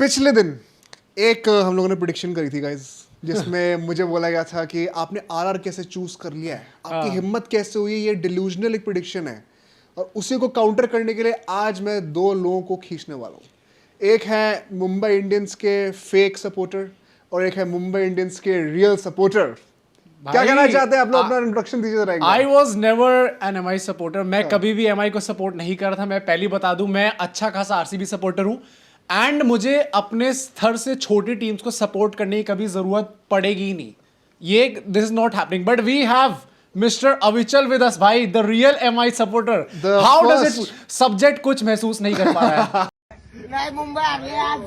पिछले दिन एक हम लोगों ने प्रिडिक्शन करी थी गाइस, जिसमें मुझे बोला गया था कि आपने आरआर कैसे चूज कर लिया है, आपकी हिम्मत कैसे हुई, ये डिल्यूजनल एक प्रिडिक्शन है। और उसी को काउंटर करने के लिए आज मैं दो लोगों को खींचने वाला हूँ। एक है मुंबई इंडियंस के फेक सपोर्टर और एक है मुंबई इंडियंस के रियल सपोर्टर। क्या कहना चाहते हैं आप लोग? अपना इंट्रोडक्शन दीजिए जरा एक बार। I was never an MI supporter. मैं कभी भी एमआई को सपोर्ट नहीं कर रहा था। मैं पहली बता दूं, मैं अच्छा खासा आरसीबी सपोर्टर हूं एंड मुझे अपने स्तर से छोटी टीम्स को सपोर्ट करने की कभी जरूरत पड़ेगी ही नहीं। ये this is not happening, but we have mister Avichal with us भाई, the real MI supporter. How does it subject कुछ महसूस नहीं कर पा रहा है। नहीं मुंबई आ गया आज।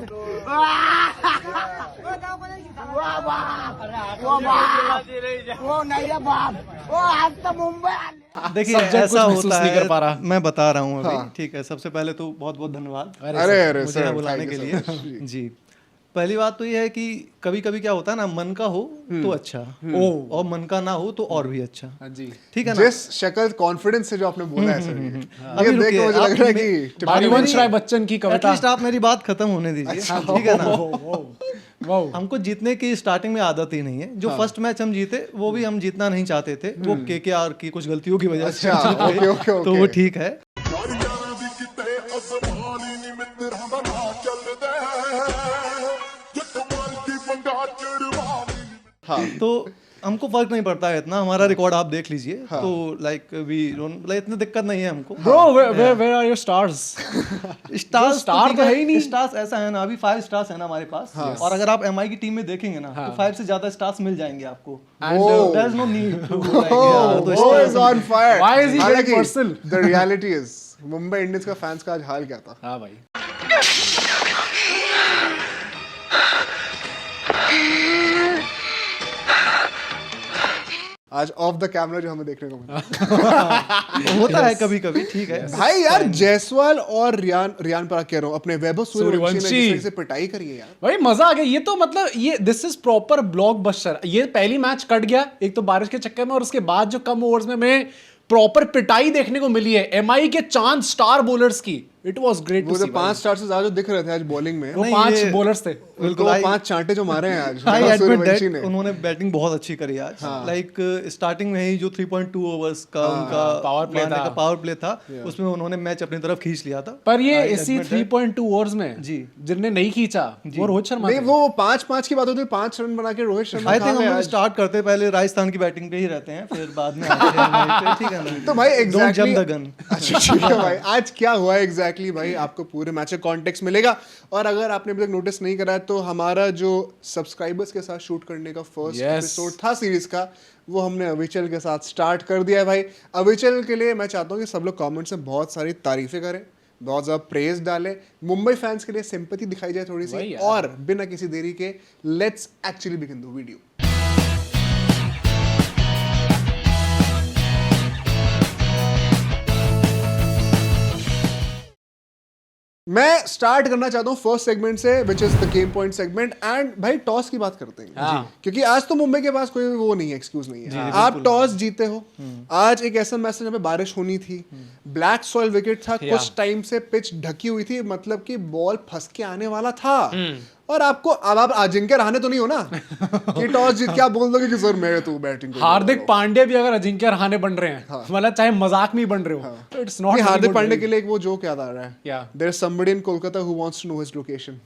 वो नहीं है बाप, वो आज तो मुंबई आ गया। देखिए Subject ऐसा कुछ महसूस होता नहीं कर है, पा रहा। मैं बता रहा हूँ अभी। हाँ। ठीक है, सबसे पहले तो बहुत बहुत धन्यवाद अरे मुझे सर, यहाँ बुलाने thank के you लिए। so much। जी, पहली बात तो ये है कि कभी कभी क्या होता है ना, मन का हो तो अच्छा, और मन का ना हो तो और भी अच्छा। जी, ठीक है ना। जिस शक्ल कॉन्फिडेंस से जो आपने बोला है सर, अभी ये देख के रुकिए, मुझे लग रहा है कि हरिवंश राय बच्चन की कविता। एटलीस्ट आप मेरी बात खत्म होने दीजिए। ठीक है ना। वाओ, हमको जीतने की स्टार्टिंग में आदत ही नहीं है। जो फर्स्ट मैच हम जीते वो भी हम जीतना नहीं चाहते थे, वो केकेआर की कुछ गलतियों की वजह से अच्छा, हम जीत गए। ओके, ओके, तो ओके। वो ठीक है। हाँ, तो हमको फर्क नहीं पड़ता है इतना। हमारा रिकॉर्ड आप देख लीजिए। तो लाइक वी डोंट, इतनी दिक्कत नहीं है हमको। Bro where are your stars? Stars star तो है ही नहीं। स्टार्स ऐसा है ना, अभी 5 स्टार्स है ना हमारे पास। और अगर आप एमआई की टीम में देखेंगे ना, तो 5 से ज्यादा स्टार्स मिल जाएंगे आपको। There is no need to वो is on fire। Why is he getting हालांकि personal? the reality is Mumbai Indians का फैंस का आज हाल क्या था। हाँ भाई, आज ऑफ द कैमरा जो हमें देखने को मिला। होता है कभी कभी। ठीक है भाई यार, जायसवाल और रियान पराग कह रहा हूँ, अपने वैभव सूर्यवंशी ने सूर्यवंशी। जिस तरह से पिटाई करी है यार। भाई मजा आ गया। ये तो मतलब ये दिस इज प्रॉपर ब्लॉकबस्टर। ये पहली मैच कट गया एक तो बारिश के चक्कर में, और उसके बाद जो कम ओवर्स में हमें प्रॉपर पिटाई देखने को मिली है एमआई के चांद स्टार बॉलर्स की। इट वाज ग्रेट टू वो जो सी। 5 स्टार से ज्यादा जो दिख रहे थे आज बॉलिंग में, वो नहीं, 5 ये- बॉलर्स थे। उनको वो 5 चांटे जो मारे हैं आज आई वैभव एडमिट सूर्यवंशी दैट ने। उन्होंने बैटिंग बहुत अच्छी करी आज। लाइक स्टार्टिंग में ही जो 3.2 ओवर्स का उनका power play था। पावर प्ले था, उसमें उन्होंने मैच अपनी तरफ खींच लिया था। पर ये I इसी admit that। 3.2 ओवर्स में जी। जिनने नहीं खींचा वो रोहित शर्मा नहीं, थे। वो 5-5 की बात होती है, 5 रन बना के रोहित शर्मा आई खा थिंक हम गए लोग आज। स्टार्ट करते पहले राजस्थान की बैटिंग पे ही रहते हैं, फिर बाद में आते हैं MI पे। ठीक है ना। तो भाई Don't jump exactly the gun। अच्छा ठीक है भाई, आज क्या हुआ एग्जैक्टली भाई आपको पूरे मैच का कॉन्टेक्स्ट मिलेगा। और अगर आपने अभी तक नोटिस नहीं करा है तो हमारा जो सब्सक्राइबर्स के साथ शूट करने का फर्स्ट Yes। एपिसोड था सीरीज का, वो हमने अविचल के साथ स्टार्ट कर दिया है भाई। अविचल के लिए मैं चाहता हूँ कि सब लोग कमेंट्स में बहुत सारी तारीफें करें, बहुत ज़्यादा प्रेज डालें, मुंबई फैंस के लिए सिंपैथी दिखाई जाए थोड़ी वही सी। यार। और बिना किसी देरी के let's actually begin the video. मैं स्टार्ट करना चाहता हूँ फर्स्ट सेगमेंट से, which is the game point segment. And भाई टॉस की बात करते हैं, हाँ। क्योंकि आज तो मुंबई के पास कोई वो नहीं है, एक्सक्यूज नहीं है। आप टॉस जीते हो। आज एक ऐसा मैच जहाँ पे बारिश होनी थी, ब्लैक सॉइल विकेट था, कुछ टाइम से पिच ढकी हुई थी, मतलब कि बॉल फंस के आने वाला था। और आपको अब आप अजिंक्य रहाणे तो नहीं हो ना कि टॉस जीत के आप बोल दोगे कि सर मैं तो बैटिंग हार्दिक पांड्या भी अगर अजिंक्य रहाणे बन रहे हैं, मतलब चाहे मजाक में ही बन रहे हो, तो इट्स नॉट हार्दिक पांड्या के लिए एक वो जोक याद आ रहा है। Yeah। There is somebody in Kolkata who wants to know his location.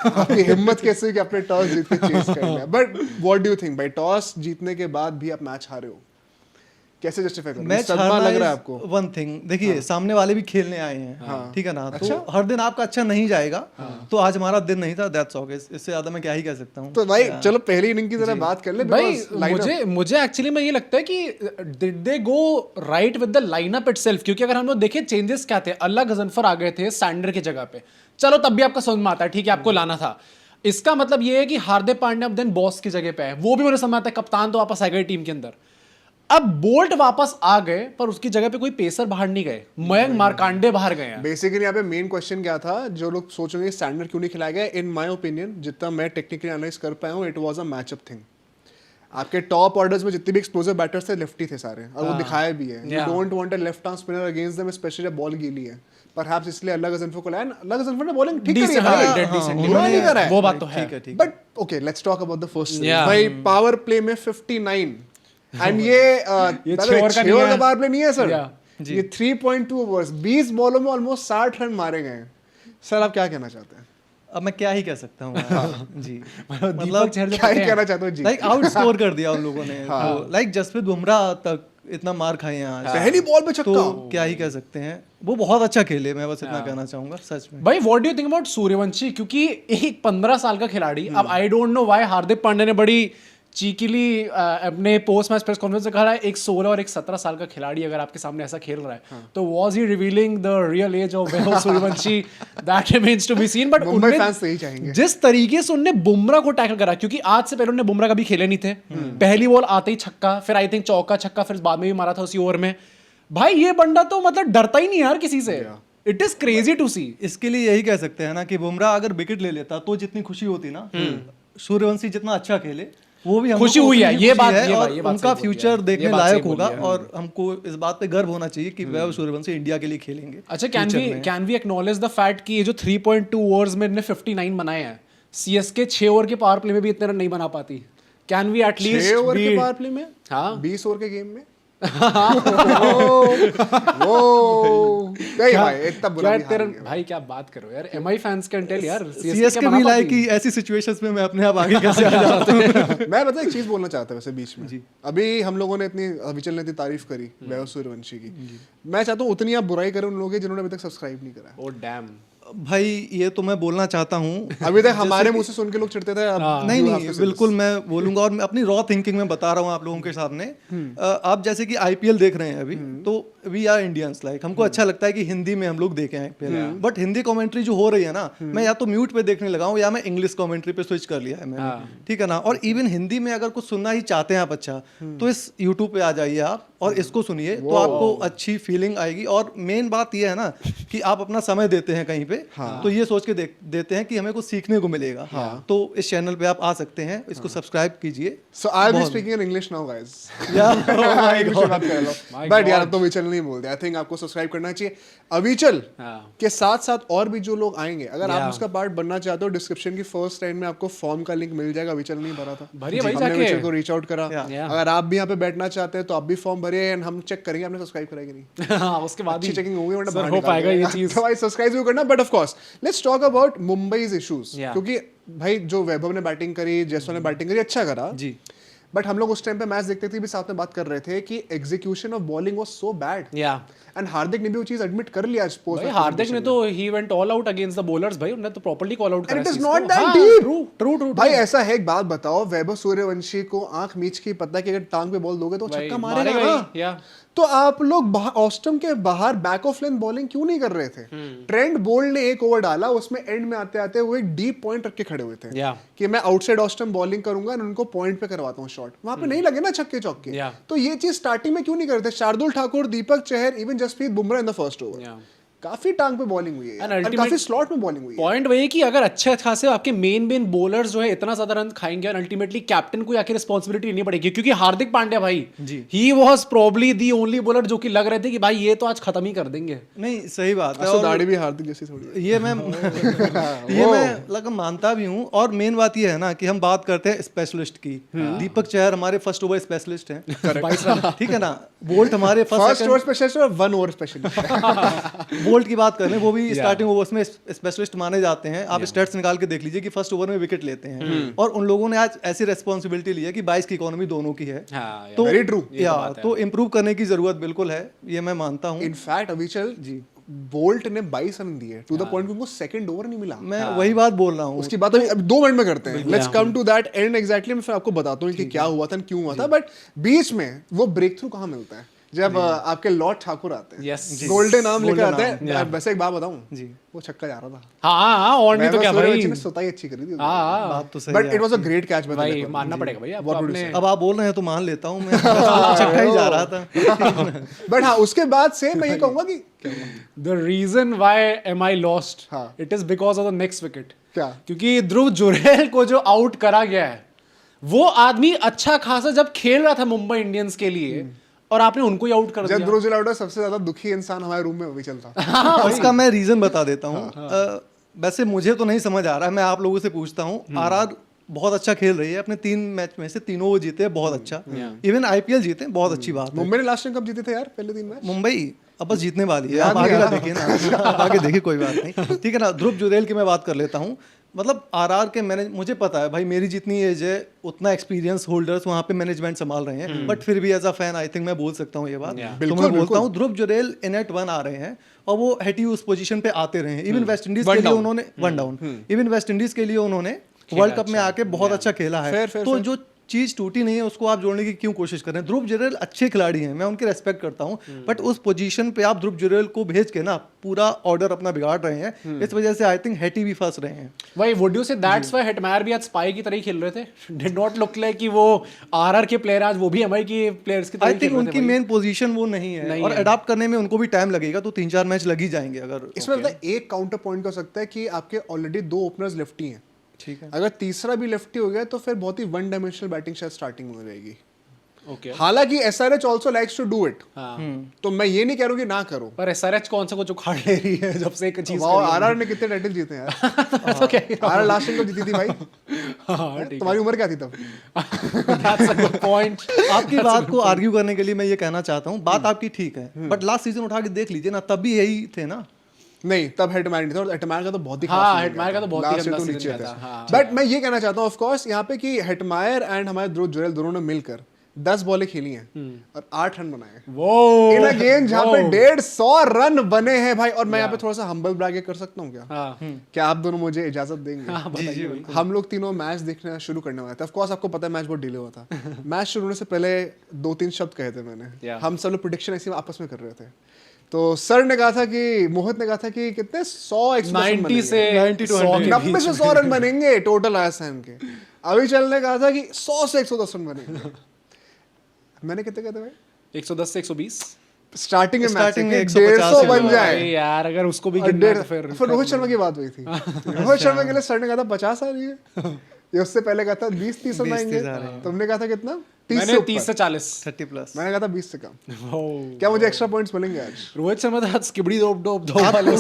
आपकी हिम्मत कैसे हुई कि अपने टॉस जीत के चेस कर लिया? But what do you think भाई, टॉस जीतने के बाद भी आप मैच हारे हो, कैसे जस्टिफाई करोगे? मैच सदमा लग रहा है आपको? वन थिंग देखिए, सामने वाले भी खेलने आए हैं। ठीक है ना। तो हर दिन आपका अच्छा नहीं जाएगा। तो आज हमारा दिन नहीं था, दैट्स ओके। इससे ज्यादा मैं क्या ही कह सकता हूँ। तो भाई चलो पहली इनिंग की तरह बात कर ले। भाई because lineup- मुझे एक्चुअली में ये लगता है कि did they go right with the lineup itself? क्योंकि अगर हम लोग देखें चेंजेस क्या थे, अल्लाह गजनफर आ गए थे सैंडर की जगह पे, चलो तब भी आपका समझ में आता है, ठीक है आपको लाना था। इसका मतलब ये है कि हार्दिक पांड्या अब देन बॉस की जगह पे है, वो भी मुझे समझ में आता है, कप्तान तो वापस आ गए टीम के अंदर। अब बोल्ट वापस आ गए, पर उसकी जगह पे कोई पेसर बाहर नहीं गए, मयंक मार्कांडे बाहर गए हैं। बेसिकली यहाँ पे मेन क्वेश्चन क्या था, जो लोग सोचेंगे स्टैंडर्ड क्यों नहीं खिलाया गया, इन माय ओपिनियन जितना मैं टेक्निकली एनालाइज कर पाया हूँ, it was a matchup thing. आपके टॉप ऑर्डर्स में जितने भी एक्सप्लोसिव बैटर्स थे लेफ्टी थे सारे, और वो दिखाया भी है। You Yeah. Don't want a left arm spinner against them, specially जब बॉल गीली है। परहैप्स इसलिए अल्लाह गजनफर को लाया। अल्लाह गजनफर ने बॉलिंग ठीक करी है भाई, बुरा नहीं करा है। वो बात तो है। ठीक है, ठीक है। But okay, let's talk about the first Yeah. भाई। पावर प्ले में 59 एंड ये ये by the 6 way, ओवर का 6 नहीं ओवर है। का पावर प्ले नहीं है सर। Yeah. ये 3.2 ओवर्स, 20 बॉलों में ऑलमोस्ट 60 रन मारे गए हैं। सर आप क्या कहना चाहते हैं? अब मैं क्या ही कह सकता हूँ जी, दीपक चहर जो क्या ही पते हैं। कहना चाहते हो जी? लाइक आउट स्कोर कर दिया उन लोगों ने। लाइक जसप्रीत बुमराह तक इतना मार खाए हैं आज, पहली बॉल पे छक्का। तो क्या ही कह सकते हैं। वो बहुत अच्छा खेले, मैं बस इतना कहना चाहूंगा सच में। भाई what do you think about Suryavanshi? क्योंकि एक 15 साल का खिलाड़ी, अब I don't know why Hardik Pandya ने बड़ी चीकीली अपने पोस्ट मैच प्रेस कॉन्फ्रेंस में कहा है, एक 16 और एक 17 साल का खिलाड़ी अगर आपके सामने ऐसा खेल रहा है तो was he revealing the real age of Vaibhav Suryavanshi? That remains to be seen. But Mumbai fans तो यही चाहेंगे। जिस तरीके से उनने बुमराह को टैकल करा, क्योंकि आज से पहले उन्होंने बुमराह कभी खेले नहीं थे, पहली बॉल आते ही छक्का, फिर आई थिंक चौका छक्का, फिर बाद में भी मारा था उसी ओवर में। भाई ये बंदा तो मतलब डरता ही नहीं यार किसी से। इट इज क्रेजी टू सी। इसके लिए यही कह सकते हैं ना कि बुमराह अगर विकेट ले लेता तो जितनी खुशी होती ना, सूर्यवंशी जितना अच्छा खेले वो भी हमको खुशी हुई है। उतनी ये खुशी बात- है, ये और बात- ये बात उनका सही बोली फ्यूचर है। देखने ये बात सही लायक बोली होगा, है। और हमको इस बात पे गर्व होना चाहिए कि वैभव सूर्यवंशी इंडिया के लिए खेलेंगे। अच्छा, can we acknowledge the fact कि ये जो 3.2 ओवर्स में इन्होंने 59 बनाए हैं, सीएसके 6 ओवर के पावर प्ले में भी इतने रन नहीं बना पाती। कैन वी 6 एटलीस्ट ओवर के पावर प्ले में? हाँ। 20 ओवर के गेम में? वो नहीं भाई, इतना बुरा यार नहीं तेरा हारेंगे। भाई क्या बात करो यार, एमआई फैंस कैन टेल यार सीएसके भी लाइक कि ऐसी सिचुएशंस में मैं अपने आप आगे कैसे आ जाता हूँ। मैं मतलब एक चीज बोलना चाहता हूँ वैसे बीच में। अभी हम लोगों ने इतनी, अविचल ने इतनी तारीफ करी वैभव सूर्यवंशी की, मैं चाहता हूँ उतनी आप बुराई करें उन लोगों की जिन्होंने अभी तक सब्सक्राइब नहीं करा। Oh damn. भाई ये तो मैं बोलना चाहता हूँ, अभी तक हमारे मुंह से सुन के लोग चिढ़ते थे। अब नहीं you नहीं have to say बिल्कुल this. मैं बोलूंगा, और मैं अपनी रॉ थिंकिंग में बता रहा हूँ आप लोगों के सामने। आप जैसे कि आईपीएल देख रहे हैं अभी, तो वी आर इंडियंस, लाइक हमको अच्छा लगता है कि हिंदी में हम लोग देखें आईपीएल, बट हिंदी कमेंट्री जो हो रही है ना, मैं या तो म्यूट पे देखने लगा हूँ या मैं इंग्लिश कमेंट्री पे स्विच कर लिया है मैंने, ठीक है ना। और इवन हिंदी में अगर कुछ सुनना ही चाहते हैं आप अच्छा, तो इस यूट्यूब पे आ जाइए आप और इसको सुनिए, तो आपको अच्छी फीलिंग आएगी। और मेन बात ये है ना कि आप अपना समय देते हैं कहीं पे, तो ये सोच के देते हैं कि हमें कुछ सीखने को मिलेगा, तो इस चैनल पे आप आ सकते हैं, इसको सब्सक्राइब कीजिए। So I'll be speaking in English now, guys. Yeah. English में बात कर लो। But यार अब तो अविचल नहीं बोलते। I think आपको सब्सक्राइब करना चाहिए। अविचल के साथ साथ और भी जो लोग आएंगे, अगर आप उसका पार्ट बनना चाहते हो, डिस्क्रिप्शन की फर्स्ट लाइन में आपको फॉर्म का लिंक मिल जाएगा। अविचल नहीं भरा था, भरिए भाई हमने जाके। अविचल को रीच आउट करा। अगर आप भी यहाँ पे बैठना चाहते हैं तो आप भी फॉर्म भरिए, एंड हम चेक करेंगे आपने सब्सक्राइब करा कि नहीं। हाँ, उसके बाद अच्छी ही चेकिंग होगी, वरना सर बाहर हो निकाल पाएगा ये देंगे। चीज। तो भाई सब्सक्राइब भी करना। But of course let's talk about Mumbai's issues, Yeah. क्योंकि भाई जो वैभव ने बैटिंग करी, जयसवाल ने बैटिंग करी, अच्छा करा जी। बट हम लोग उस टाइम पे मैच देखते थे भी साथ में बात कर रहे थे कि execution of bowling was so bad, या एंड हार्दिक ने भी वो चीज एडमिट कर लिया आज पोस्ट। भाई हार्दिक ने तो he went all out against the bowlers भाई, उन्होंने तो प्रॉपर्ली कॉल आउट करा इट इस इज चीज नॉट को। दैट हाँ, डीप। ट्रू ट्रू भाई ऐसा है, एक बात बताओ, वैभव सूर्यवंशी को आंख मीच के पता है कि अगर टांग पे बॉल दोगे तो वो भाई, छक्का मारेगा मारेगा ना। ही, या। तो आप लोग ऑस्टम के बाहर बैक ऑफ लेंथ बॉलिंग क्यों नहीं कर रहे थे? ट्रेंट बोल्ट ने एक ओवर डाला, उसमें एंड में आते आते वो एक डीप पॉइंट रख के खड़े हुए थे या। कि मैं आउटसाइड ऑस्टम बॉलिंग करूंगा और उनको पॉइंट पे करवाता हूँ शॉट। वहां पे नहीं लगे ना छक्के चौके। Yeah. तो ये चीज स्टार्टिंग में क्यों नहीं करते? Shardul Thakur, Deepak Chahar, even Jasprit Bumrah in the first over, Yeah. काफी टांग पे बॉलिंग हुई है And यार, और ultimate- काफी स्लॉट में बॉलिंग हुई है। पॉइंट वही कि अगर अच्छे खासे आपके मेन बॉलर्स जो है इतना ज्यादा रन खाएंगे, और अल्टीमेटली कैप्टन को आखिर रिस्पॉन्सिबिलिटी लेनी पड़ेगी, क्योंकि हार्दिक पांड्या भाई he was probably the only bowler जो कि लग रहे थे कि भाई ये तो आज खत्म ही कर देंगे। नहीं सही बात है, तो और दाढ़ी भी हार्दिक जैसी थोड़ी। ये मैं मतलब मानता भी हूँ। और मेन बात ये है ना कि हम बात करते हैं स्पेशलिस्ट की, दीपक चहर हमारे फर्स्ट ओवर स्पेशलिस्ट हैं, ठीक है ना। बोल्ट हमारे फर्स्ट ओवर स्पेशलिस्ट और 1 ओवर स्पेशलिस्ट। बोल्ट की बात करें, वो भी स्टार्टिंग ओवर्स में स्पेशलिस्ट माने जाते हैं। आप स्टैट्स निकाल के देख लीजिए कि फर्स्ट ओवर में विकेट लेते हैं, और उन लोगों ने आज ऐसी रेस्पॉन्सिबिलिटी ली है कि 22 की इकोनॉमी दोनों की है। तो Very true. तो इम्प्रूव करने की जरूरत बिल्कुल है, ये मैं मानता हूँ। इनफैक्ट अविचल जी, बोल्ट ने 22 रन दिए टू द पॉइंट उनको सेकंड ओवर नहीं मिला। मैं वही बात बोल रहा हूँ। उसकी बात अभी 2 मिनट में करते हैं। Let's come to that and exactly. मैं फिर आपको बताता हूँ कि क्या हुआ था, क्यों हुआ था। बट बीच में वो ब्रेक थ्रू कहाँ मिलता है? जब आपके लॉर्ड ठाकुर आते हैं, Yes. गोल्डन नाम लेकर Golden आते arm, हैं। वैसे एक बात बताऊं, जी, वो छक्का जा रहा था। हाँ, और नहीं तो क्या भाई। ने सुताई अच्छी करी थी। हाँ, बात तो सही बट है। It was a great catch. भाई मानना पड़ेगा भाई आपको, आपने अब आप बोल रहे हैं तो मान लेता हूँ मैं, छक्का ही जा रहा था। बट हाँ, उसके बाद से मैं ये कहूंगा कि the reason why am I lost, हाँ। It is because of the next wicket. क्या? क्योंकि ध्रुव जुरैल को जो आउट करा गया है, वो आदमी अच्छा खासा जब खेल रहा था मुंबई इंडियंस के लिए और आपने उनको ही आउट कर जब दिया। ध्रुव जुरैल आउट हुआ, सबसे ज्यादा दुखी इंसान हमारे रूम में वही चलता। उसका मैं रीजन बता देता हूँ। वैसे मुझे तो नहीं समझ आ रहा है, मैं आप लोगों से पूछता हूँ। आरआर बहुत अच्छा खेल रही है, अपने 3 मैच में से तीनों वो जीते हैं, बहुत अच्छा। इवन आईपीएल जीते, बहुत अच्छी बात है। मुंबई ने लास्ट टाइम कब जीते थे यार, पहले 3 मैच? मुंबई अब बस जीतने वाली है, आप आगे ना देखिए ना, आप आगे देखिए, कोई बात नहीं, ठीक है ना। ध्रुव जुरैल की मैं बात कर लेता हूँ। मतलब आरआर के मैंने, मुझे पता है भाई, मेरी जितनी एज है उतना एक्सपीरियंस होल्डर्स वहाँ पे मैनेजमेंट संभाल रहे हैं, बट फिर भी as a fan I think मैं बोल सकता हूँ ये बात। तो मैं बोलता हूँ ध्रुव जुरैल इनेट 1 आ रहे हैं और वो हेटी उस पोजीशन पे आते रहे हैं। इवन वेस्ट इंडीज के लिए उन्होंने 1 डाउन, इवन वेस्ट इंडीज के लिए उन्होंने वर्ल्ड कप में आके बहुत अच्छा खेला है। तो जो चीज टूटी नहीं है उसको आप जोड़ने की क्यों कोशिश कर रहे हैं? ध्रुव जुरैल अच्छे खिलाड़ी हैं, मैं उनकी रेस्पेक्ट करता हूं, बट उस पोजीशन पे आप ध्रुव जुरैल को भेज के ना पूरा ऑर्डर अपना बिगाड़ रहे हैं। इस वजह से आई थिंक हेटी भी फंस रहे हैं। वही वुड यू से दैट्स व्हाई हेटमायर भी आज स्पाई की तरह ही खेल रहे थे? डिड नॉट लुक लाइक कि वो आरआर के प्लेयर आज वो भी हमारे की प्लेयर्स की तरह आई ही थिंक खेल रहे उनकी थे। मेन पोजीशन वो नहीं है और अडॉप्ट करने में उनको भी टाइम लगेगा, तो 3-4 मैच लग ही जाएंगे। अगर इसमें मतलब एक काउंटर पॉइंट हो सकता है कि आपके ऑलरेडी 2 ओपनर्स लेफ्टी हैं, ठीक है, अगर तीसरा भी लेफ्टी हो गया तो फिर बहुत ही वन डायमेंशनल बैटिंग शायद स्टार्टिंग में हो जाएगी। ओके हालांकि SRH also likes to do it, हाँ तो मैं ये नहीं कह रहा हूँ कि ना करो। पर एसआरएच कौन सा कुछ उखाड़ ले रही है जब से एक चीज वाओ, आरआर ने कितने टाइटल जीते हैं यार। तो क्या आरआर लास्ट टाइम तो जीती थी भाई। हाँ ठीक तुम्हारी उम्र क्या थी तब? That's a good point. आपकी बात को आर्ग्यू करने के लिए मैं ये कहना चाहता हूँ, बात आपकी ठीक है, बट लास्ट सीजन उठा के देख लीजिए ना, तब भी यही थे ना। नहीं, तब हेटमायर नहीं था, और हेटमायर का तो बहुत ही हाँ, हेटमायर का तो बहुत ही लास्ट गंदा तो सीजन नीचे गया थे। था, हाँ। बट मैं ये कहना चाहता हूँ ऑफ कोर्स यहाँ पे कि हेटमायर एंड हमारे ध्रुव जुरैल दोनों ने मिलकर 10 बॉलें खेली हैं और 8 रन बनाए वो इन अ गेम जहाँ पे 150 रन बने हैं भाई। और मैं यहाँ पे थोड़ा सा हम्बल ब्रैग कर सकता हूँ क्या? हाँ क्या आप दोनों मुझे इजाजत देंगे? हम लोग तीनों मैच देखना शुरू करने वाले थे। ऑफ कोर्स आपको पता है मैच बहुत डिले हुआ था। मैच शुरू होने से पहले 2-3 शब्द कहे थे मैंने, हम सब लोग प्रेडिक्शन ऐसे आपस में कर रहे थे। तो सर ने कहा था कि, मोहित ने कहा था कि कितने 90 से 90 to 100 90 से 100 रन बनेंगे टोटल आईएसएन के। अभी चल ने कहा था कि 100 से 110 रन बनेंगे। मैंने कितने कहते भाई? 110 से 120 स्टार्टिंग में Starting में 150 बन जाए। अरे यार अगर उसको भी और गिनना है तो 150 फिर फिर रोहित शर्मा की बात हुई थी। रोहित शर्मा के लिए सर ने कहा था 50 आ रही है, ये उससे पहले कहा था 20-30 रन आएंगे। तुमने कहा था कितना? 30 मैंने से 30 से ऊपर। 40 30 प्लस। मैंने कहा था 20 से कम। Oh. क्या मुझे एक्स्ट्रा पॉइंट्स मिलेंगे आज? रोहित शर्मा तो आज स्किबड़ी दो वाले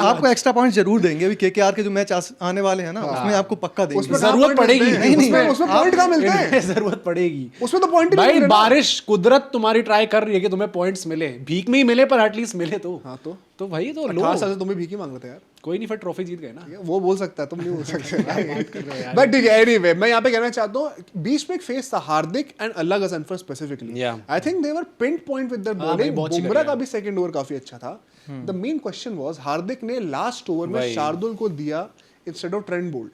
आपको एक्स्ट्रा पॉइंट जरूर देंगे। अभी केकेआर के जो मैच आने वाले हैं ना, उसमें आपको पक्का देंगे। उसमें कहाँ जरूरत point पड़ेगी। मिलते हैं? नहीं, उसमें पॉइंट कहाँ मिलते हैं? जरूरत पड़ेगी उसमें तो पॉइंट ही नहीं भाई। मिल रहे ना। बारिश कुदरत तुम्हारी ट्राई कर रही है कि तुम्हें पॉइंट्स मिले, भीख में ही मिले पर एटलीस्ट मिले तो। हाँ तो भाई तो लो, 18 साल से तुम भी भीख ही मांग रहे थे यार। कोई नहीं, फिर ट्रॉफी जीत गए ना। वो बोल सकता है, तुम नहीं बोल सकते। बट ठीक है, एनीवे मैं यहाँ पे कहना चाहता हूँ बीच में एक फेस था Hardik and Allah Ghazanfar specifically. I think they were pinpoint with their bowling. Bumrah का भी सेकंड ओवर काफी अच्छा था। The main question was Hardik ने लास्ट ओवर में शार्दुल को दिया instead of Trent Boult.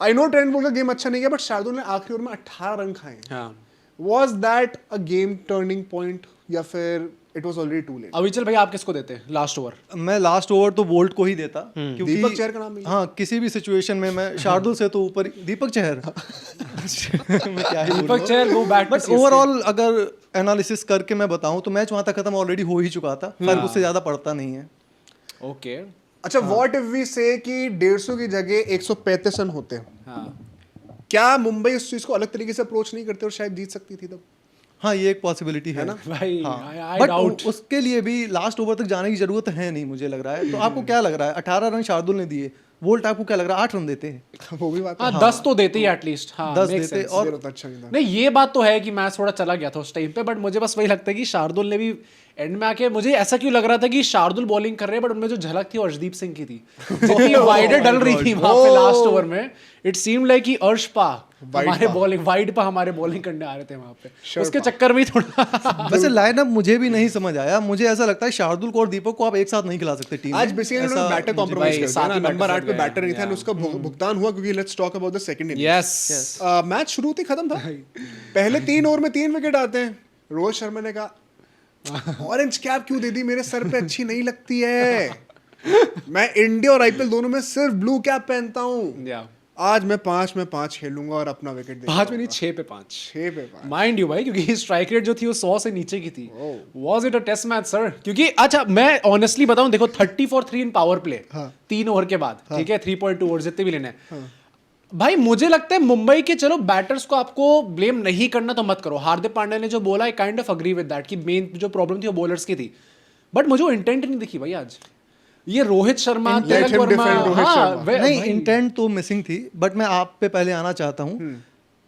I know Trent Boult का गेम अच्छा नहीं गया, बट शार्दुल ने आखिरी ओवर में 18 रन खाए। Was that a game turning point या फिर it was already too late? Avichal भाई आप किसको देते लास्ट ओवर? मैं लास्ट ओवर तो बोल्ट को ही देता, क्योंकि दीपक चहर का नाम मिला। हाँ, किसी भी सिचुएशन में मैं शार्दुल से तो ऊपर दीपक चहर मैं क्या ही Deepak Chahar go back. But overall अगर एनालिसिस करके मैं बताऊं तो मैच वहां तक खत्म ऑलरेडी हो ही चुका था, फर्क उससे ज्यादा पड़ता नहीं है। ओके अच्छा, व्हाट इफ वी से कि 150 की जगह 135 रन होते हैं, हाँ क्या मुंबई उस चीज को अलग तरीके से अप्रोच नहीं करते और शायद जीत सकती थी तब? हाँ, ये एक पॉसिबिलिटी है ना भाई। I but doubt. उसके लिए भी लास्ट ओवर तक जाने की जरूरत है नहीं, मुझे लग रहा है। तो आपको क्या लग रहा है? 18 रन शार्दुल ने दिए, वोल्ट आपको क्या लग रहा है 8 रन देते हैं? वो भी बात हाँ 10 तो देते ही एटलीस्ट। हाँ 10 makes देते sense. और अच्छा नहीं था। नहीं ये बात तो है कि मैच थोड़ा चला गया था उस टाइम पे, बट मुझे बस वही लगता है कि शार्दुल ने भी एंड में आके, मुझे ऐसा क्यों लग रहा था कि शार्दुल बॉलिंग कर रहे हैं बट उनमें जो झलक थी वो अर्शदीप सिंह की थी। जितनी वाइडर डल रही थी वहां पे लास्ट ओवर में, इट सीम्ड लाइक कि अर्शपा हमारे बॉलिंग वाइड पर हमारे बॉलिंग करने आ रहे थे वहां पे, उसके चक्कर में ही थोड़ा वैसे लाइनअप मुझे भी नहीं समझ आया। मुझे ऐसा लगता है शार्दुल को और दीपक को आप एक साथ नहीं खिला सकते टीम में। आज बेसिकली उन्होंने बैटर कॉम्प्रोमाइज कर दिया ना, नंबर 8 पे गए, बैटर नहीं था, उसका भुगतान हुआ क्योंकि let's talk about the second inning. Yes match शुरू होते खत्म था, पहले 3 ओवर में 3 विकेट आते हैं। रोहित शर्मा ने कहा ऑरेंज कैप क्यों दे दी, मेरे सर पे अच्छी नहीं लगती है, मैं इंडिया और आईपीएल दोनों में सिर्फ ब्लू कैप पहनता हूँ, आज मैं 5 में 5 खेलूंगा और अपना विकेट 5 में नहीं 6 पे 5 6 पे 5 माइंड यू भाई, क्योंकि स्ट्राइक रेट जो थी वो 100 से नीचे की थी। Was it a test match sir? क्योंकि अच्छा मैं ऑनेस्टली बताऊं, देखो 30 for 3 in power play 3 over के बाद, ठीक है 3.2 ओवर जितने भी लेने हैं, भाई मुझे लगता है मुंबई के, चलो बैटर्स को आपको ब्लेम नहीं करना तो मत करो, हार्दिक पांड्या ने जो बोला I kind of agree with that कि मेन जो प्रॉब्लम थी वो बॉलर्स की थी, बट मुझे वो इंटेंट नहीं दिखी भाई आज। ये रोहित शर्मा, Let तिलक him वर्मा, defend रोहित शर्मा। नहीं, इंटेंट तो मिसिंग थी, बट मैं आप पे पहले आना चाहता हूँ।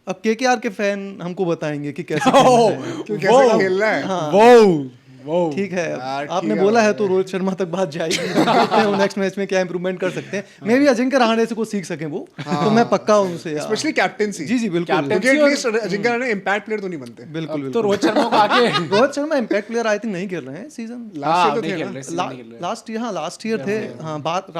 अब केकेआर के फैन हमको बताएंगे कि कैसे खेलना है। क्यों कैसे खेलना है? वो ठीक है, यार, आपने ठीक है बोला है भाई। तो रोहित शर्मा तक बात जाएगी। देखते हैं वो नेक्स्ट मैच में क्या इंप्रूवमेंट कर सकते हैं। मे भी अजिंक्य रहाणे से कुछ सीख सकें वो, तो मैं पक्का उनसे यार। Specially captaincy. जी जी बिल्कुल Captain- क्योंकि at least Ajinkya Rahane impact player तो नहीं बनते। बिल्कुल तो बिल्कुल। रोहित शर्मा को आके Rohit Sharma impact player I think नहीं खेल रहे हैं सीजन। लास्ट ईयर तो थे ना। लास्ट ईयर थे। हाँ, बात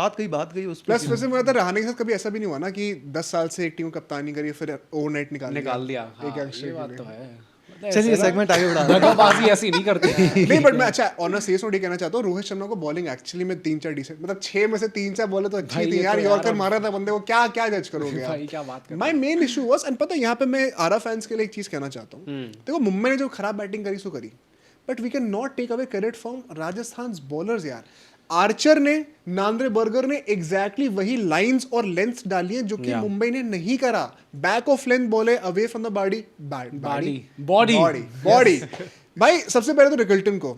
गई उस पे। प्लस वैसे मुझे लगता है रहाणे के साथ कभी ऐसा भी नहीं हुआ ना कि 10 साल से एक टीम को कप्तानी करी फिर ओवरनाइट निकाल दिया। एक हाँ, extra ये के बात लिए। तो है। चलिए सेगमेंट आगे बढ़ा रहे हैं। दगाबाजी ऐसी नहीं करते। नहीं बट मैं अच्छा ऑन अ सीरियस नोट ये कहना चाहता हूँ, रोहित शर्मा को बॉलिंग एक्चुअली में 3-4 डिसेंट, मतलब 6 में से 3-4 बॉलें तो अच्छी भाई, थी ये यार। तो यॉर्कर यार, मारा था बंदे को, क्या क्या जज करोगे भाई, क्या बात कर रहे my main issue was, and पता है यहाँ पे मैं आरा फैंस के लिए एक चीज कहना चाहता हूँ। देखो मुंबई ने जो खराब बैटिंग करी सो करी, but we can not take away credit from Rajasthan bowlers यार। आर्चर ने, नांद्रे बर्गर ने एग्जैक्टली वही लाइंस और लेंथ्स डाली हैं जो कि Yeah. मुंबई ने नहीं करा। Back of length bowled away from the body body भाई सबसे पहले तो रिकल्टन को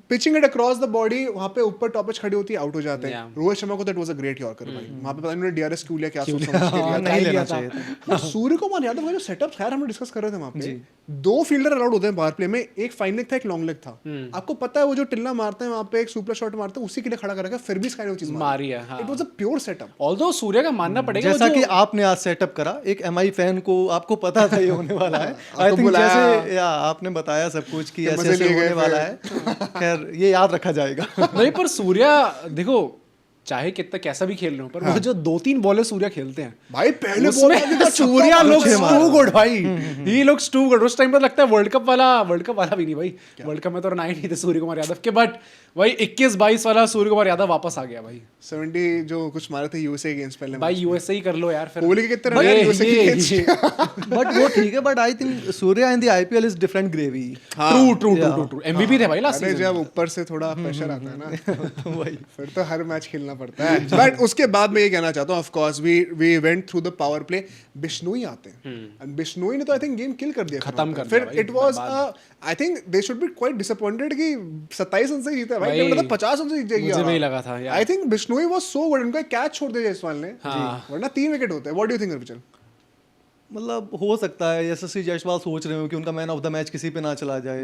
pitching it across the body, वहां पे ऊपर टॉपिच खड़ी होती है, आउट हो जाते हैं। Yeah. रोहित शर्मा को that was a great yorker भाई। वहां पे पता नहीं उन्होंने डीआरएस क्यों लिया, क्या सोच समझ के लिया। नहीं लेना चाहिए था। बट सूर्य कुमार यादव का जो सेटअप खैर हम डिस्कस कर रहे थे वहां पे, 2 फील्डर अलाउड होते हैं पावर प्ले में, एक फाइन लेग था एक लॉन्ग लेग था। आपको पता है वो जो टिल्ला मारते हैं वहां पे, एक सुपर शॉट मारते हैं, उसी के लिए खड़ा कर रखा है, फिर भी इसका चीज मारी है, हाँ। It was a pure setup. Although Surya का मानना पड़ेगा वो जैसा जो- कि आपने आज सेटअप करा, एक एमआई फैन को आपको पता था ये होने वाला है। आई आपको थिंक बुलाया। जैसे या आपने बताया सब कुछ कि मजे ऐसे ऐसे लिए गए होने वाला है। खैर ये याद रखा जाएगा। नहीं पर सूर्या देखो चाहे कितना कैसा भी खेल रहे हो, पर वो जो 2-3 बॉलें सूर्या खेलते हैं भाई पहले बॉल उसमें सूर्या लुक्स टू गुड भाई, ही लुक्स टू गुड। उस टाइम पर लगता है वर्ल्ड कप वाला भी नहीं भाई, वर्ल्ड कप में तो रन आए नहीं थे सूर्य कुमार यादव के, बट वही 21-22 वाला सूर्य कुमार यादव वापस आ गया भाई। 70 जो कुछ मारे थे यूएसए अगेंस्ट पहले भाई यूएसए ही कर लो यार फिर। कोहली के कितने भाई, रन आए यूएसए के ये- against? बट वो ठीक है, but I think Surya in the IPL is different gravy. True MVP थे भाई लास्ट अरे सीजन। जब ऊपर से थोड़ा प्रेशर आता है ना वही फिर तो हर मैच खेलना पड़ता है। बट उसके बाद मैं ये कहना चाहता हूँ, of course we went through the power play, Bishnoi आते हैं एंड बिश्नोई ने तो आई थिंक गेम किल कर दिया, खत्म कर फिर दिया भाई, it was I think they should be quite disappointed कि 27 रन से जीता भाई, भाई, मतलब 50 रन से जीत जाएगी। मुझे भी लगा था यार। I think Bishnoi was so good, उनका कैच छोड़ दिया जायसवाल ने, हाँ। वरना 3 विकेट होते हैं। What do you think Avichal? मतलब हो सकता है यशस्वी जायसवाल सोच रहे हो कि उनका मैन ऑफ द मैच किसी पे ना चला जाए।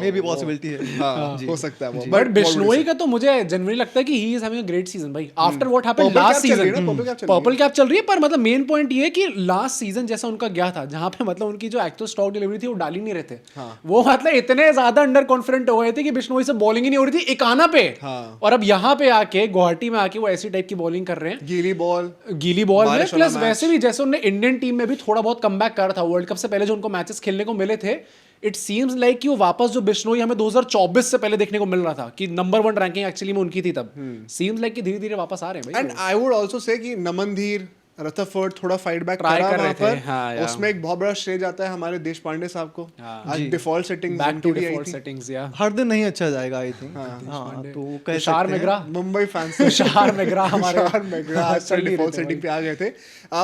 मे बी पॉसिबिलिटी है। हाँ, हो सकता है वो। बट बिश्नोई का तो मुझे जनरली लगता है कि he is having a great season भाई after what happened Purple last cap चल रही है सीजन। ना, purple cap चल रही है। पर्पल कैप चल रही है, पर मतलब मेन पॉइंट ये है कि लास्ट सीजन जैसा उनका गया था, जहां पे मतलब उनकी जो एक्चुअल स्टॉक डिलीवरी थी वो डाल ही नहीं रहे थे। वो मतलब इतने ज्यादा अंडर कॉन्फिडेंट हो गए थे कि बिश्नोई से बॉलिंग ही नहीं हो रही थी इकाना पे। हाँ। और अब यहाँ पे आके गुवाहाटी में आके वो ऐसी टाइप की बॉलिंग कर रहे हैं, गीली बॉल, गीली बॉल में, बारिश वाला प्लस मैच। वैसे भी जैसे उन्होंने इंडियन टीम में भी थोड़ा बहुत कमबैक करा था वर्ल्ड कप से पहले जो उनको मैचेस खेलने को मिले थे। इट सीम्स लाइक कि वो वापस जो बिश्नोई हमें 2024 से पहले देखने को मिल रहा था कि नंबर 1 रैंकिंग एक्चुअली में उनकी थी तब, सीम्स लाइक कि धीरे धीरे वापस आ रहे हैं भाई। And I would also say कि नमनधीर, रथरफोर्ड थोड़ा फाइट बैक Try करा कर रहे वहां थे, पर। हाँ, यार। उसमें एक बहुत बड़ा श्रेय जाता है हमारे देश पांडे साहब को। आज डिफॉल्ट सेटिंग्स बैक टू उनकी भी आई डिफॉल्ट थी। सेटिंग्स या हर दिन नहीं अच्छा जाएगा आई थिंक। हाँ तो कह तुषार सकते हैं। McGrath, Mumbai fans Tushar McGrath हमारे तुषार मेगरा आज चल नहीं डिफॉल्ट रहे थे सेटिंग पे आ गए थे।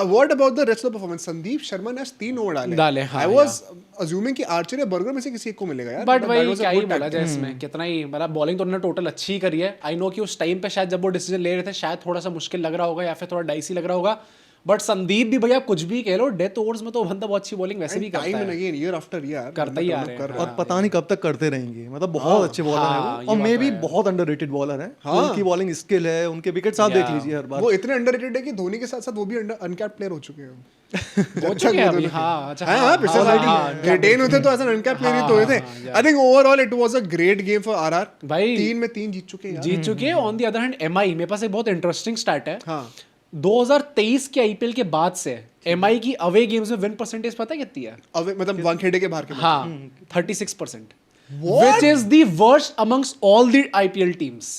What about the rest of the performance? Sandeep Sharma ने आज 3 ओवर डाले, हाँ, आई वाज अज्यूमिंग कि आर्चर या बर्गर में से किसी एक को मिलेगा यार, बट that भाई was a क्या ही good बोला tactic. जाए इसमें, कितना ही मतलब बॉलिंग तो उन्होंने टोटल अच्छी ही करी है। आई नो कि उस टाइम पे शायद जब वो डिसीजन ले रहे थे शायद थोड़ा सा मुश्किल लग रहा होगा या फिर थोड़ा डाइसी लग रहा होगा, बट संदीप भी भैया कुछ भी कह लो, डेथ ओवर्स में तो बंदा बहुत अच्छी बॉलिंग वैसे भी And करता time and है, again, year after year, करता ही आ बंदा रहे कर हैं। रहा और पता नहीं कब तक करते रहेंगे। मतलब बहुत अच्छे बॉलर हैं हाँ, वो, ये और बात मे तो भी है। बहुत अंडररेटेड बॉलर हैं। हाँ। उनकी बॉलिंग स्किल है, उनके विकेट्स आप देख लीजिए हर है। बार। वो इतने अंडररेटेड है कि धोनी के साथ साथ वो भी अनकैप्ड प्लेयर हो चुके हैं। हो चुके हैं अभी, हाँ, अच्छा, हाँ, हाँ, पिछले हाँ, साल हाँ, रिटेन हुए थे तो ऐसा अनकैप्ड प्लेयर ही तो हुए थे। I think overall it was a great game for RR. भाई 3 में 3 जीत चुके हैं यार। जीत चुके हैं। On the other hand MI, मेरे पास एक बहुत इंटरेस्टिंग स्टैट है। हाँ 2023 के आईपीएल के बाद से एमआई की अवे गेम्स में विन परसेंटेज पता है कितनी है? अब मतलब वानखेड़े के बाहर के मैच। हाँ 36%, which is the worst amongst all the IPL teams।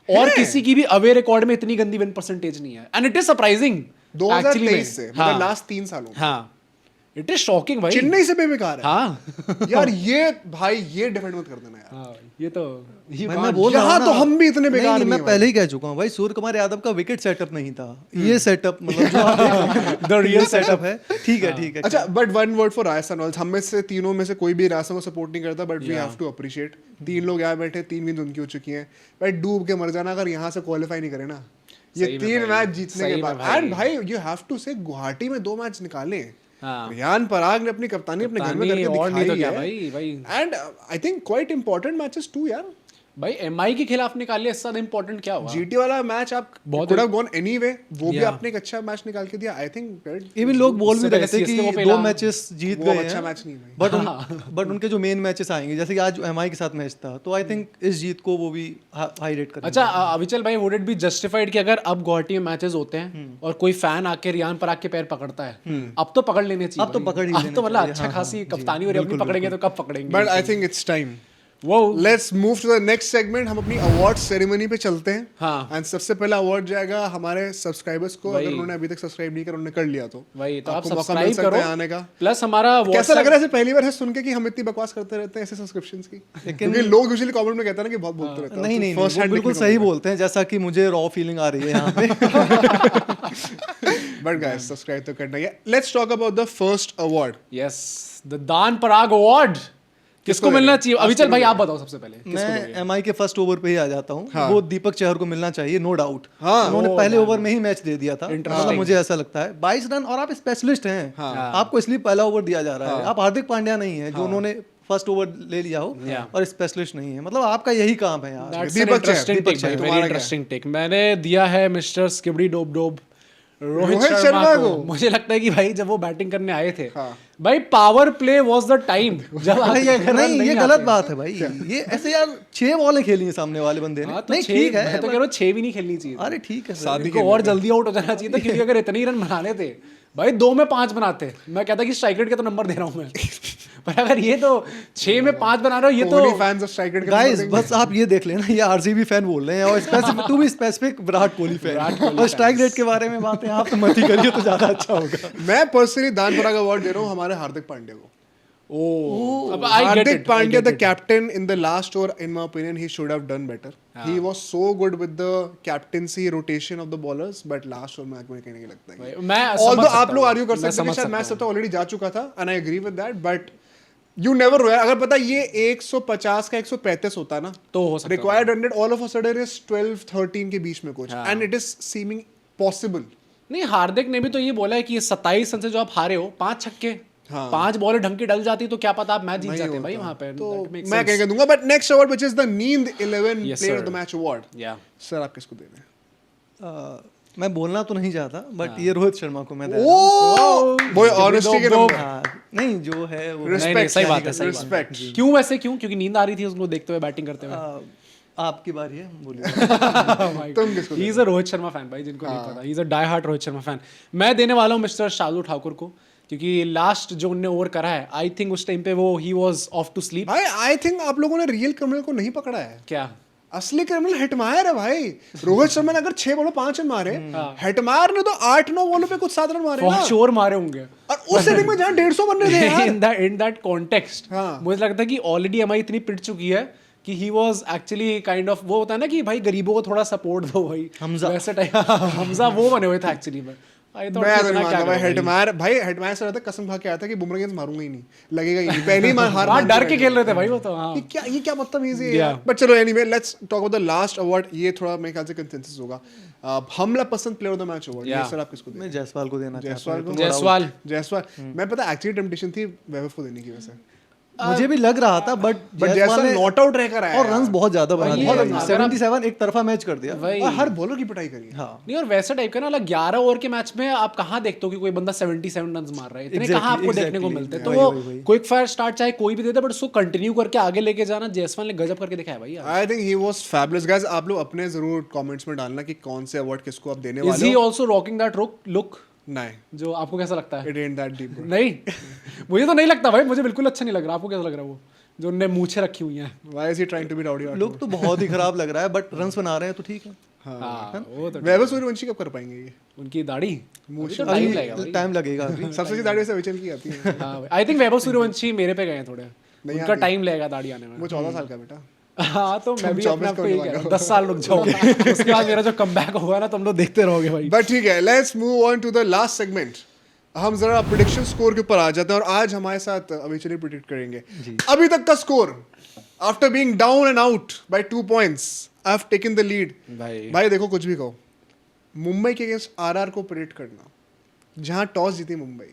और किसी की भी अवे रिकॉर्ड में इतनी गंदी विन परसेंटेज नहीं है, एंड इट इज सरप्राइजिंग 2023 से मतलब लास्ट 3 सालों में। हाँ इट इज शॉकिंग भाई। चेन्नई से बेकार है हाँ यार, ये भाई ये डिफेंड मत कर देना यार। हाँ ये तो मैं बोल रहा हूँ यहाँ ना, तो हम भी इतने बेकार नहीं, नहीं मैं है पहले ही कह चुका हूँ भाई, सूर्य कुमार यादव का विकेट सेटअप नहीं था, ये सेटअप मतलब जो आप द रियल सेटअप है। ठीक है ठीक है। अच्छा, but one word for Rajasthan Royals, हम में से तीनों में से कोई भी राजस्थान को सपोर्ट नहीं करता, but we have to appreciate. 3 लोग यहाँ बैठे, 3 विन उनकी हो चुकी हैं भाई, डूब के मर जाना अगर यहाँ से क्वालिफाई नहीं करे ना ये सही में 3 भाई, मैच जीतने सही के में बाद। भाई। एंड भाई यू हैव टू से गुवाहाटी में 2 मैच निकाले, हाँ। रियान पराग ने अपनी कप्तानी अपने घर में कप्तानी करके और नहीं तो दिखाई क्या है। भाई भाई। And I think quite important matches to यार। भाई एमआई के खिलाफ निकाल लिया, इससे ज्यादा इंपॉर्टेंट क्या हुआ? जीटी वाला मैच आप बहुत कुड हैव गॉन एनीवे, वो भी Yeah. आपने एक अच्छा मैच निकाल के दिया। आई थिंक इवन लोग बोल भी उससे रहे पहले थे CSK को कि पहला- 2 मैचेस जीत वो गए अच्छा हैं, मैच नहीं भाई। बट उनके जो मेन मैचेस आएंगे, जैसे कि आज एमआई के साथ मैच था, तो आई थिंक इस जीत को वो भी हाईलाइट करेंगे। अच्छा अविचल भाई, वुड इट बी जस्टिफाइड कि अगर अब गुवाहाटी में मैचेस होते हैं और कोई फैन आके रियान पराग के पैर पकड़ता है, अब तो पकड़ लेने चाहिए अब तो भाई। पकड़ ही अब लेने तो मतलब चाहिए, अच्छा हाँ, खासी हाँ, कप्तानी जी, और अपनी बिल्कुल, पकड़ेंगे तो कब पकड़ेंगे? But I think it's time, वो let's move to the next segment. हम अपनी अवार्ड सेरेमनी पे चलते हैं। हाँ। एंड सबसे पहला अवार्ड जाएगा हमारे सब्सक्राइबर्स को, वही। अगर उन्होंने अभी तक सब्सक्राइब नहीं करा, उन्होंने कर लिया तो भाई तो आप आपको मौका मिल सब्सक्राइब सकता करो है आने का। प्लस हमारा कैसा लग WhatsApp- रहा है पहली बार है सुन के कि हम इतनी बकवास करते रहते हैं ऐसे सब्सक्रिप्शंस की? क्योंकि लोग यूजुअली कमेंट में कहते हैं ना कि बहुत बोलते रहते हैं। नहीं नहीं, First वो hand बिल्कुल देखने को सही मिलता बोलते हैं, जैसा कि मुझे रॉ फीलिंग आ रही है यहाँ पे। है। But guys, सब्सक्राइब तो करना ही है। Let's talk about the first award. Yes the दान पराग अवार्ड किसको मिलना चाहिए? आज अविचल भाई किसको आप बताओ सबसे पहले किसको मैं लोगे? एमआई के फर्स्ट ओवर पे ही आ जाता हूँ। वो दीपक चहर को मिलना चाहिए, नो डाउट। हाँ। उन्होंने पहले ओवर में ही मैच दे दिया था, Interesting. मतलब मुझे ऐसा लगता है 22 रन, और आप स्पेशलिस्ट हैं, आपको इसलिए पहला ओवर दिया जा रहा है। आप हार्दिक पांड्या नहीं है जो उन्होंने फर्स्ट ओवर ले लिया हो Yeah. और स्पेशलिस्ट नहीं है, मतलब आपका यही काम है यार। That's Deepak an interesting Chahar, take, भाई, तुम्हारा very क्या है? interesting take। मैंने दिया है मिस्टर स्किबडी डोब डोब रोहित रोहित शर्मा शर्मा को। को। मुझे लगता है कि भाई जब वो बैटिंग करने आए थे, हाँ। भाई power play was the time जब नहीं, ये अगर रन नहीं, ये आते। गलत बात है भाई। ये ऐसे यार 6 बॉलें खेली हैं सामने वाले बंदे ने। हाँ, तो नहीं छह- ठीक है, मैं तो कह रहा हूँ 6 भी नहीं खेलनी चाहिए थी। अरे ठीक है सर। शादी इनको और जल्दी आउट हो जाना चाहिए था, क्योंकि अगर इतने ही रन बनाने थे भाई 2 में 5 बनाते। मैं कहता कि स्ट्राइक रेट का तो नंबर दे रहा हूँ मैं पर अगर ये तो 6 में 5 बना रहे हो, ये कोहली तो fans of strike rate का गाइस number बस आप ये देख लेना, ये आरसीबी फैन बोल रहे हैं और specific to be specific Virat Kohli fan, और स्ट्राइक रेट के बारे में बातें आप तो मत ही करिए तो ज्यादा अच्छा होगा। देंगे। मैं पर्सनली दान पराग अवार्ड दे रहा हूँ हमारे हार्दिक पांड्या को। अब I get Hardik it, I Pandya, get the it. captain, in the last over, in my opinion, he should have done better. He was so good with the captaincy rotation of the bowlers, but last over में मुझे कहीं नहीं लगता है। भाई, मैं समझ Although सकता आप लोग हूँ, आर्ग्यू कर मैं सकते हैं कि समझ शायद मैच सकता सब तो ऑलरेडी जा चुका था, and I agree with that, but you never know। अगर पता ये 150 का 135 होता ना, तो हो सकता required 100 all of a sudden is 12-13 के बीच में कुछ, हाँ। and it is seeming possible। नहीं, हार्दिक ने भी तो ये बोला है कि 27 रन से जो आप हारे हो, 5 छक्के, हाँ। 5 बॉलें ढंग की डल जाती तो क्या पता आप मैच जीत नहीं जाते भाई होता। वहां पे। तो That makes मैं sense. कह दूंगा, but next award which is the नींद 11 Yes, player sir. of the match award। Yeah. Sir आप किसको दे रहे हैं? मैं बोलना तो नहीं चाहता, बट ये रोहित शर्मा को मैं दे रहा हूँ। वो ऑनेस्टी के नंबर। हाँ, नहीं जो है वो नहीं, Respect, सही बात है, सही बात है। respect। क्यों वैसे क्यों? क्योंकि नींद आ रही थी उसको देखते हुए, बैटिंग करते हुए। आपकी बारी है, बोलिए। तुम किसको he is a Rohit Sharma fan भाई, जिनको नहीं पता, he is a die hard Rohit Sharma fan. मैं देने वाला हूँ मिस्टर शार्दुल ठाकुर को, क्योंकि लास्ट जो उन्होंने ओवर करा है, आई थिंक उस टाइम पे वो he was off to sleep. भाई आई थिंक आप लोगों ने रियल क्रिमिनल को नहीं पकड़ा है। क्या? असली क्रिमिनल हेटमायर है भाई। रोहित शर्मा ने अगर 6 बॉलों 5 रन मारे, हेटमायर ने तो 8-9 बॉलों पे कुछ 7 रन मारे फॉर ना। श्योर मारे होंगे। और उस इनिंग में जहां 150 बनने थे यार। इन दैट कॉन्टेक्स्ट हाँ। मुझे लगता है कि ऑलरेडी हमारी इतनी पिट चुकी है कि he was actually kind of, वो होता है ना कि भाई गरीबों को थोड़ा सपोर्ट दो भाई, हमजा। वैसे टाइप हमजा वो बने हुए थे एक्चुअली में। आई थॉट मैं तो इतना नहीं क्या मानता भाई। करो भाई। हेटमायर से रहता कसम खा के आया था कि बुमराह गेंद मारूंगा ही नहीं, लगेगा ही नहीं, पहले ही मार हार हाँ, मान डर चुका के है। खेल रहे थे भाई वो तो। हाँ, ये क्या बदतमीजी है Yeah. यार। बट चलो anyway let's talk about the last award. ये थोड़ा मेरे ख्याल से कंसेंसस होगा। हमला पसंद player of the match award. ये Yeah. सर आप किसको देंगे? मैं जायसवाल को देना चाहता जायसवाल हूँ। को? जायसवाल। जायसवाल। मैं पता एक्चुअली टेम्पटेशन थी वैभव को देने की वैसे, मुझे भी लग रहा था, बट जायसवाल नॉट आउट रहकर आया और रन्स बहुत ज्यादा बना वही दिए। है, अगर आप- 77 एक तरफा मैच कर दिया। वही। और हर बॉलर की पिटाई करी। हाँ, नहीं, और वैसे टाइप का ना, मतलब 11 ओवर के मैच में आप कहाँ देखते हो कि कोई बंदा 77 रन मार रहा है? इतने Exactly, कहाँ आपको देखने को exactly. मिलते हैं? तो वही, वो वही। क्विक फायर स्टार्ट चाहे कोई भी देता, बट उसको कंटिन्यू करके आगे लेके जाना जायसवाल ने गजब करके दिखाया भाई यार। I think he was fabulous. Guys आप लोग अपने जरूर कमेंट्स में डालना कि कौन से अवार्ड किसको आप देने इज वाले ही हो। आल्सो रॉकिंग दैट लुक नहीं, जो आपको कैसा लगता है? It and that deep. नहीं, मुझे तो नहीं लगता भाई, मुझे बिल्कुल अच्छा नहीं लग रहा। आपको कैसा लग रहा है वो जो उनने मूछें रखी हुई हैं? Why is he trying to be rowdy? Look तो बहुत ही खराब लग रहा है, बट रन्स बना रहे हैं तो ठीक है। हाँ वो तो वैभव सूर्यवंशी कब कर पाएंगे ये? उनकी दाढ़ी अभी तो टाइम लगेगा भाई। टाइम लगेगा अभी। सबसे अच्छी दाढ़ी वैसे अविचल की आती है। हाँ आई थिंक वैभव सूर्यवंशी मेरे पे गए हैं थोड़े, उनका टाइम लगेगा दाढ़ी आने में। वो 14 साल का बेटा। हाँ तो मैं भी 24 अपने आप का को यही होने कह रहा हूँ, वाला 10 साल रुक जाओगे उसके बाद मेरा जो कमबैक होगा ना तुम लोग देखते रहोगे भाई। बट ठीक है, let's move on to the last segment. हम जरा प्रेडिक्शन स्कोर के ऊपर आ जाते हैं और आज हमारे साथ अविचल प्रेडिक्ट करेंगे अभी तक का score. After being down and out by 2 points I have taken the lead. भाई देखो कुछ भी कहो, मुंबई के अगेंस्ट आरआर को प्रेडिक्ट करना, जहां टॉस जीती मुंबई।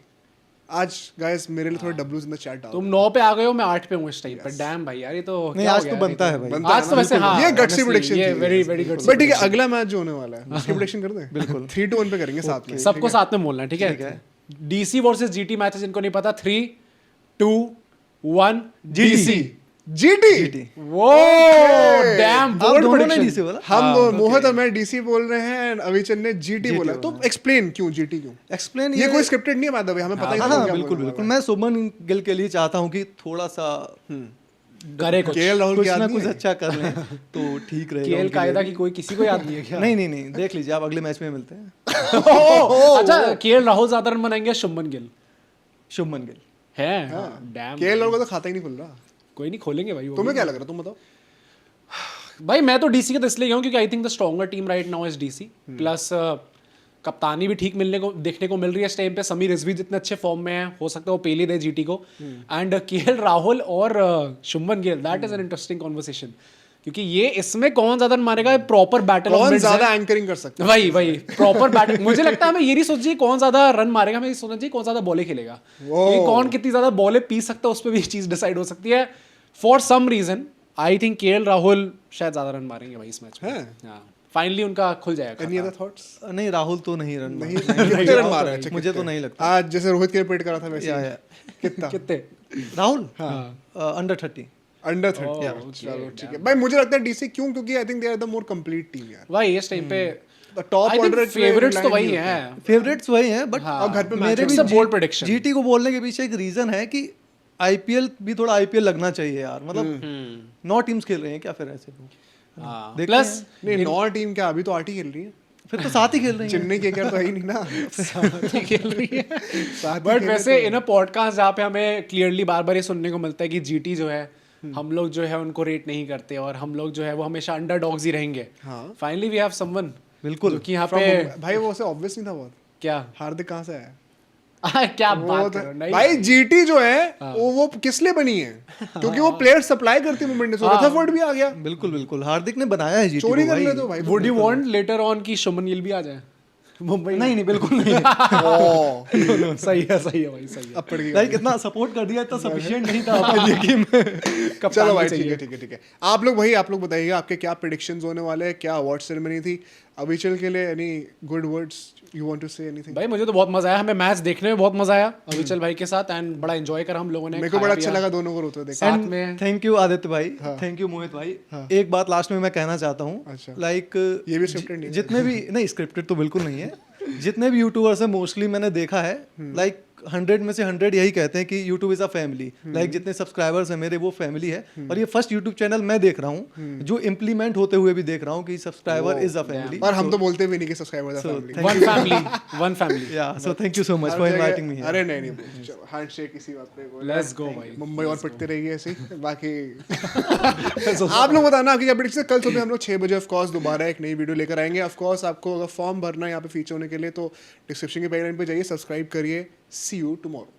आज गाइस मेरे लिए थोड़े डब्ल्यूज इन द चैट डालो। तुम 9 पे आ गए हो, मैं 8 पे हूँ इस टाइम पर। डैम भाई यार ये तो नहीं क्या हो आज गया तो यार, बनता ये है तो। भाई। आज तो वैसे हाँ ये गट्सी honestly, प्रेडिक्शन ये थी। Very very good. बट ठीक है, अगला मैच जो होने वाला है उसकी प्रेडिक्शन कर दें। बिल्कुल 3-1 पे करेंगे साथ में। सबको साथ में बोलना है, ठीक है? डीसी वर्सेस जीटी मैच है, जिनको नहीं पता 3, 2, 1 डीसी। जीटी। वो डैम आप बोल्ड दोनों ने प्रेडिक्शन। डीसी बोला। हम दो मोहित और मैं डीसी बोल रहे हैं and अविचल ने जीटी बोला। तो एक्सप्लेन क्यों जीटी क्यों? एक्सप्लेन ये कोई स्क्रिप्टेड नहीं है बाय द वे, हमें पता ही हाँ था हाँ क्या बिल्कुल बोलने बिल्कुल। वाला मैं शुभमन गिल के लिए चाहता हूँ कि थोड़ा सा करे है। कुछ केएल राहुल कुछ की ना आदमी कुछ है। अच्छा कर लें तो ठीक रहेगा केएल उनके कायदा लिए की कोई किसी को याद नहीं है भी। क्या? नहीं देख लीजिए आप, अगले मैच में मिलते हैं। अच्छा केएल राहुल ज्यादा रन बनाएंगे शुभमन गिल शुभमन गिल। है? डैम केएल राहुल का तो खाता ही नहीं खुल रहा। कोई नहीं खोलेंगे भाई वो। तुम्हें क्या लग रहा है, तुम बताओ। भाई मैं तो डीसी के तो इसलिए गया हूँ क्योंकि I think the stronger team right now is DC. Plus कप्तानी भी ठीक मिलने को देखने को मिल रही है इस टाइम पे। समीर रिजवी जितने अच्छे फॉर्म में है, हो सकता है वो पहले दे जीटी को। एंड केएल राहुल और Shubman Gill, that is an interesting conversation, क्योंकि ये इसमें कौन ज्यादा मारेगा, प्रॉपर बैटल ऑफ कौन मिड्स है। ज्यादा एंकरिंग कर सकता है? वही प्रॉपर बैटिंग। मुझे लगता है हमें ये नहीं सोचिए कौन ज्यादा रन मारेगा, हमें ये सोचना चाहिए कौन ज्यादा बॉलें खेलेगा। ये कौन कितनी ज्यादा बॉलें पी सकता है उस पर भी चीज डिसाइड हो सकती है। For some reason I think KL Rahul शायद ज्यादा रन मारेंगे भाई इस मैच में। हाँ फाइनली उनका खुल जाएगा। Any other thoughts? नहीं राहुल तो नहीं रन नहीं कितने रन मार रहे हैं? मुझे तो नहीं लगता। आज जैसे रोहित के रिपीट करा था वैसे या, ही। या। कितना? कितने? राहुल अंडर 30। अंडर 30। चलो ठीक है भाई, मुझे लगता है डीसी क्यों, क्योंकि I think they are the more complete team यार। भाई इस टाइम पे top I think order favourites तो वही हैं। फेवरेट्स वही हैं बट अब घर पे मेरे It's a bold prediction. GT को बोलने के पीछे एक रीजन है कि आईपीएल भी थोड़ा आईपीएल लगना चाहिए यार। मतलब 9 टीम्स खेल रहे हैं क्या फिर ऐसे तो? देखते प्लस नहीं, नॉर टीम क्या अभी तो आठ ही खेल रही है। फिर तो साथ ही खेल रहे हैं। चेन्नई के तो है ही नहीं ना। खेल रही है। साथ ही बट खेले वैसे इन अ पॉडकास्ट जहाँ पे हमें क्लियरली बार बार ये सुनने को मिलता है कि जीटी जो है हम लोग जो है उनको रेट नहीं करते और हम लोग जो है वो हमेशा अंडरडॉग्स ही रहेंगे। फाइनली वी हैव समवन बिल्कुल कि यहाँ From- पे भाई वो से ऑब्वियस नहीं था बहुत। क्या हार्दिक कहाँ से आया? क्या वो बात तो- कर रहे हो? नहीं भाई जीटी जो है वो किस लिए बनी है? क्योंकि वो प्लेयर सप्लाई करती है मूवमेंट से। रदरफोर्ड भी आ गया, बिल्कुल बिल्कुल। हार्दिक ने बनाया है जीटी चोरी को कर भाई। ले तो भाई। Would you want later on कि शुभमन गिल भी आ जाए मुंबई में? नहीं बिल्कुल नहीं। ओह, सही है भाई सही है। अब पड़ गई लाइक इतना सपोर्ट कर दिया, इतना सफिशिएंट नहीं था आपके लिए कि मैं चलो भाई ठीक है। आप लोग बताइएगा आपके क्या प्रेडिक्शंस होने वाले हैं, क्या अवार्ड सेरेमनी थी अविचल के लिए? Any good words you want to say? Anything? भाई मुझे तो बहुत मजा आया, हमें मैच देखने में बहुत मजा आया अविचल भाई के साथ एंड बड़ा एंजॉय करा हम लोगों ने। मेरे को बड़ा अच्छा लगा दोनों को रोते हुए देख। साथ में थैंक यू आदित्य भाई, थैंक यू मोहित भाई। एक बात लास्ट में मैं कहना चाहता हूँ, अच्छा। लाइक ये भी scripted नहीं है। जितने भी नहीं स्क्रिप्टेड तो बिल्कुल नहीं है। जितने भी यूट्यूबर्स हैं मोस्टली मैंने देखा है लाइक 100 में से 100 यही कहते हैं कि YouTube is a family. Like जितने सब्सक्राइबर्स हैं मेरे वो फैमिली है। और ये फर्स्ट यूट्यूब चैनल मैं देख रहा हूँ जो इम्प्लीमेंट होते हुए भी देख रहा हूँ कि सब्सक्राइबर इज अ फैमिली। और हम तो बोलते भी नहीं कि subscribers are family. One family. या so thank you so much for inviting me. अरे नहीं हैंडशेक इसी बात पे। लेट्स गो भाई। मुंबई और पिटते रहेगी ऐसे ही। बाकी आप लोग बताना आपकी क्या प्रेडिक्शन। कल सुबह हम लोग 6 बजे ऑफ कोर्स दोबारा एक नई वीडियो लेकर आएंगे। ऑफ कोर्स आपको अगर फॉर्म भरना है यहाँ पे फीचर होने के लिए तो डिस्क्रिप्शन के बैकग्राउंड पे जाइए, सब्सक्राइब करिए। सी यू टुमारो।